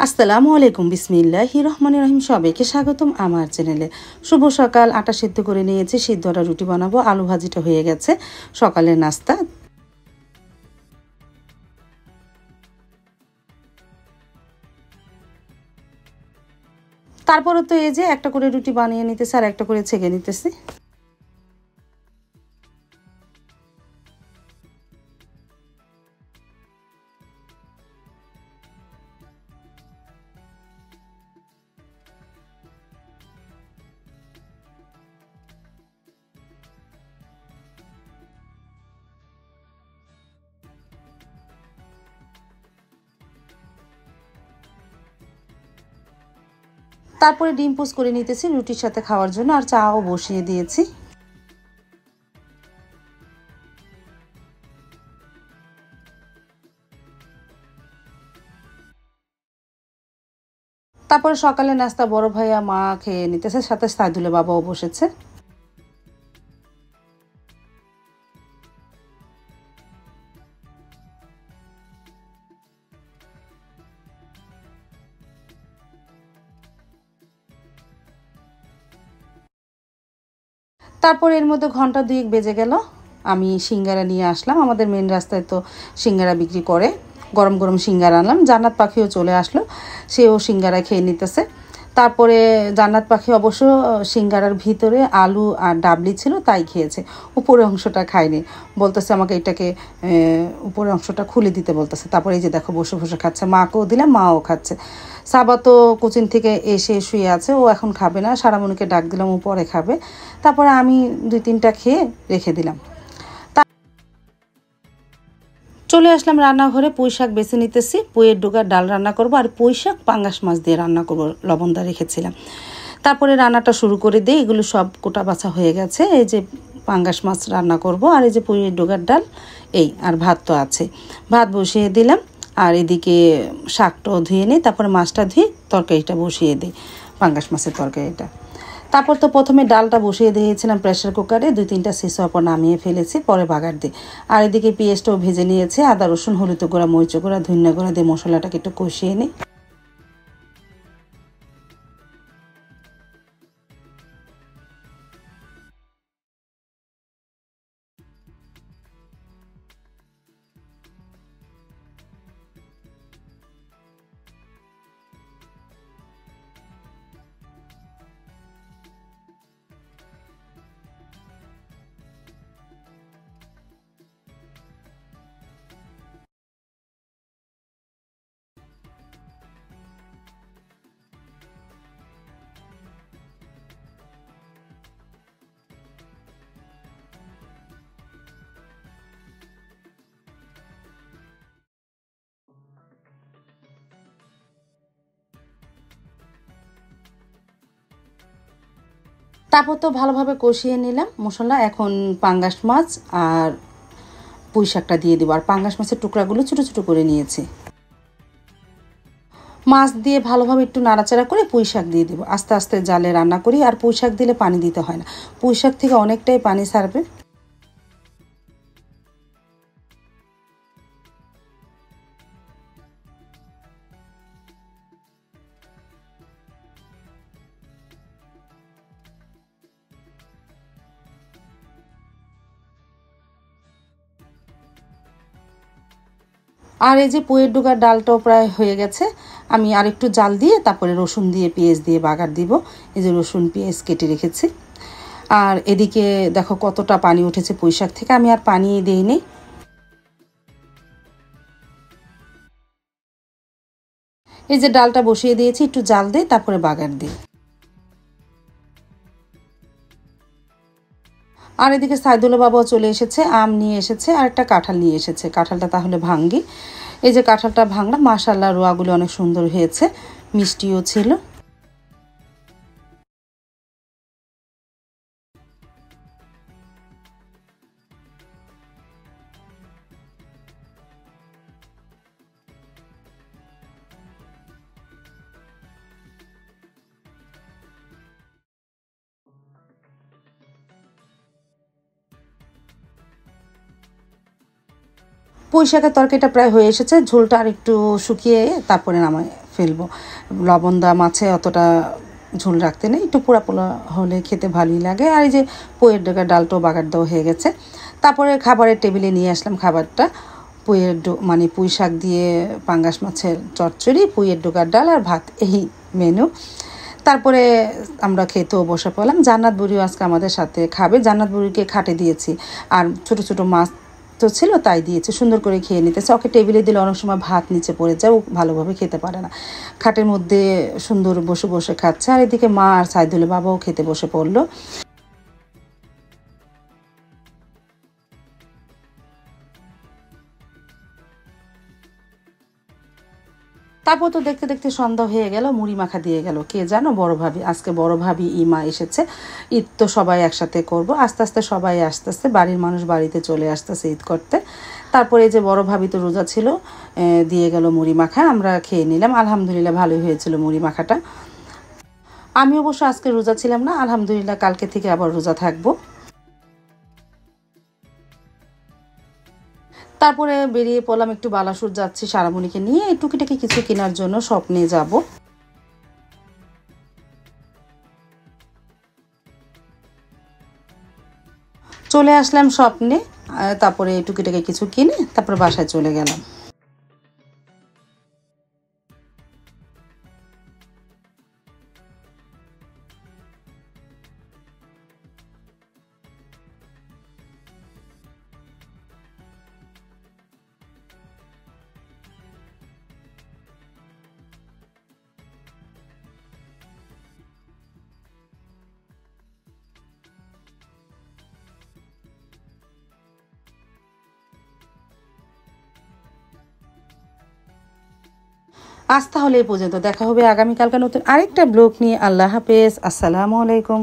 আসসালামু আলাইকুম, বিসমিল্লাহির রহমানির রহিম। সবাইকে স্বাগতম আমার চ্যানেলে। শুভ সকাল। আটা সিদ্ধ করে নিয়েছি, সিদ্ধ আটা রুটি বানাবো। আলু ভাজিটা হয়ে গেছে সকালের নাস্তা। তারপরে তো এই যে একটা করে রুটি বানিয়ে নিতেছি আর একটা করে ছেঁকে নিতেছি। তারপরে ডিম পোস্ট করে নিতেছি রুটির সাথে খাওয়ার জন্য, আর চাও বসিয়ে দিয়েছি। তারপরে সকালে নাস্তা বড় ভাইয়া মা খেয়ে নিতেছে, সাথে সাইদুলের বাবাও বসেছে। তারপর এর মধ্যে ঘন্টা দুয়েক বেজে গেল, আমি সিঙ্গারা নিয়ে আসলাম। আমাদের মেন রাস্তায় তো সিঙ্গারা বিক্রি করে। গরম গরম সিঙ্গারা আনলাম। জান্নাত পাখিও চলে আসলো, সেও সিঙ্গারা খেয়ে নিতেছে। তারপরে জান্নাত পাখি অবশ্য সিঙ্গারার ভিতরে আলু আর ডাবলি ছিল, তাই খেয়েছে, উপরের অংশটা খায়নি। বলতেছে আমাকে এটাকে উপরের অংশটা খুলে দিতে বলতেছে। তারপরে এই যে দেখো বসে বসে খাচ্ছে, মাকেও দিলাম, মাও খাচ্ছে। সাবা তো কোচিং থেকে এসে শুয়ে আছে, ও এখন খাবে না। সারামণিকে ডাক দিলাম, ও পরে খাবে। তারপরে আমি 2-3টা খেয়ে রেখে দিলাম। চলে আসলাম রান্নাঘরে, পুঁই শাক বেছে নিতেছি। পুঁইয়ের ডোগার ডাল রান্না করব, আর পুঁই শাক পাঙ্গাস মাছ দিয়ে রান্না করব, লবণ দা রেখেছিলাম। তারপরে রান্নাটা শুরু করে দিই। এগুলো সব কোটা বাছা হয়ে গেছে। এই যে পাঙ্গাস মাছ রান্না করব, আর এই যে পুঁইয়ের ডোগার ডাল, এই আর ভাত তো আছে। ভাত বসিয়ে দিলাম, আর এদিকে শাকটাও ধুয়ে নিই, তারপরে মাছটা ধুয়ে তরকারিটা বসিয়ে দিই, পাঙ্গাস মাছের তরকারিটা। তারপর তো প্রথমে ডালটা বসিয়ে দিয়েছিলাম প্রেশার কুকারে, 2-3টা সিস হওয়ার পর নামিয়ে ফেলেছি, পরে বাগার দিই। আর এদিকে পেঁয়াজটাও ভেজে নিয়েছে, আদা রসুন হলুদ গুঁড়া মরিচ গুঁড়া ধনিয়া গুঁড়া দিয়ে মশলাটাকে একটু কষিয়ে নিই। তারপর তো ভালোভাবে কষিয়ে নিলাম মশলা। এখন পাঙ্গাস মাছ আর পুঁই শাকটা দিয়ে দেবো, আর পাঙ্গাস মাছের টুকরাগুলো ছোটো ছোটো করে নিয়েছি। মাছ দিয়ে ভালোভাবে একটু নাড়াচাড়া করে পুঁই শাক দিয়ে দেবো। আস্তে আস্তে জালে রান্না করি, আর পুঁই শাক দিলে পানি দিতে হয় না, পুঁই শাক থেকে অনেকটাই পানি ছাড়বে। আর এই যে পুঁইয়ের ডোগার ডালটাও প্রায় হয়ে গেছে। আমি আর একটু জাল দিয়ে তারপরে রসুন দিয়ে পেঁয়াজ দিয়ে বাগার দিব। এই যে রসুন পেঁয়াজ কেটে রেখেছি। আর এদিকে দেখো কতটা পানি উঠেছে পুঁই শাক থেকে, আমি আর পানি দিইনি। এই যে ডালটা বসিয়ে দিয়েছি, একটু জাল দিয়ে তারপরে বাগার দিই। আর এদিকে সাইদুল্লাহ বাবাও চলে এসেছে, আম নিয়ে এসেছে আর একটা কাঁঠাল নিয়ে এসেছে। কাঁঠালটা তাহলে ভাঙ্গি। এই যে কাঁঠালটা ভাঙলাম, মাশাআল্লাহ রোয়াগুলো অনেক সুন্দর হয়েছে, মিষ্টিও ছিল। পুঁই শাকের তরকারিটা প্রায় হয়ে এসেছে, ঝোলটা আর একটু শুকিয়ে তারপরে নামায় ফেলবো। লবণদা মাছে অতটা ঝোল রাখতে নেই, একটু পোড়া পোড়া হলে খেতে ভালোই লাগে। আর এই যে পুঁইয়ের ডগার ডালটাও বাগার দেওয়া হয়ে গেছে। তারপরে খাবারের টেবিলে নিয়ে আসলাম খাবারটা, মানে পুঁই শাক দিয়ে পাঙ্গাস মাছের চচ্চড়ি, পুঁইয়ের ডগার ডাল আর ভাত, এই মেনু। তারপরে আমরা খেতেও বসে পড়লাম। জান্নাত বুড়িও আজকে আমাদের সাথে খাবে। জান্নাত বুড়িকে খাটে দিয়েছি, আর ছোট ছোট মাছ তো ছিল তাই দিয়েছে, সুন্দর করে খেয়ে নিতেছে। ওকে টেবিলে দিলে অনেক সময় ভাত নিচে পড়ে যায়, ও ভালোভাবে খেতে পারে না। খাটের মধ্যে সুন্দর বসে বসে খাচ্ছে। আর এদিকে মা আর সাইদুলের বাবাও খেতে বসে পড়লো। তারপর তো দেখতে দেখতে সন্ধ্যা হয়ে গেল, মুড়ি মাখা দিয়ে গেল কে জানো, বড় ভাবি। আজকে বড় ভাবি ইমা এসেছে। ঈদ তো সবাই একসাথে করব। আস্তে আস্তে সবাই আস্তে আস্তে বাড়ির মানুষ বাড়িতে চলে আসতেছে ঈদ করতে। তারপরে যে বড় ভাবি তো রোজা ছিল, দিয়ে গেল মুড়ি মাখা, আমরা খেয়ে নিলাম। আলহামদুলিল্লাহ ভালোই হয়েছিল মুড়ি মাখাটা। আমি অবশ্য আজকে রোজা ছিলাম না, আলহামদুলিল্লাহ কালকে থেকে আবার রোজা থাকবো। তারপরে বেরিয়ে পড়লাম, একটু বালাসুর যাচ্ছি সারামণিকে নিয়ে, টুকিটাকি কিছু কেনার জন্য স্বপ্নে যাব। চলে আসলাম স্বপ্নে, তারপরে টুকিটাকি কিছু কিনে তারপরে বাসায় চলে গেলাম। আজ তাহলে এই পর্যন্ত, দেখা হবে আগামীকালকে নতুন আরেকটা ব্লগ নিয়ে। আল্লাহ হাফেজ, আসসালামু আলাইকুম।